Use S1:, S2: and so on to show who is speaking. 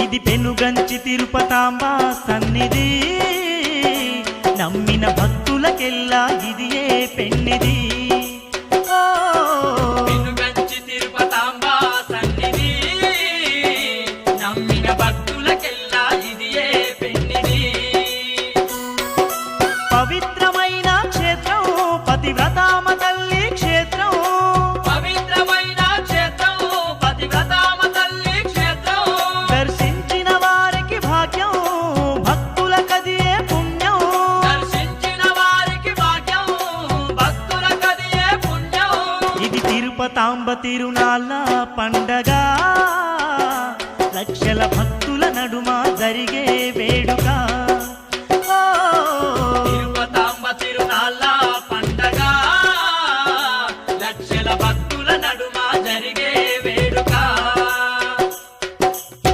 S1: ఇది పెనుగంచి తిరుపతాంబ సన్నిధి, నమ్మిన భక్తులకెల్లా ఇది ఏ పెన్నిది.
S2: పెనుగంచి తిరుపతాంబ సన్నిధి, నమ్మిన భక్తులకెల్లా ఇది ఏ పెన్నిది.
S1: పవిత్రమైన క్షేత్రం పతివ్రతామ తల్లి క్షేత్రం,
S2: పవిత్రమైన క్షేత్రం పతివ్రతామ తల్లి క్షేత్రం.
S1: దర్శించిన వారికి భాగ్యం భక్తులకది ఏ పుణ్యం,
S2: దర్శించిన వారికి భాగ్యం భక్తులకది ఏ పుణ్యం.
S1: ఇది తిరుపతాంబ తిరునాళ్ళ పండగ, లక్షల భక్తుల నడుమ జరిగే వేడుక.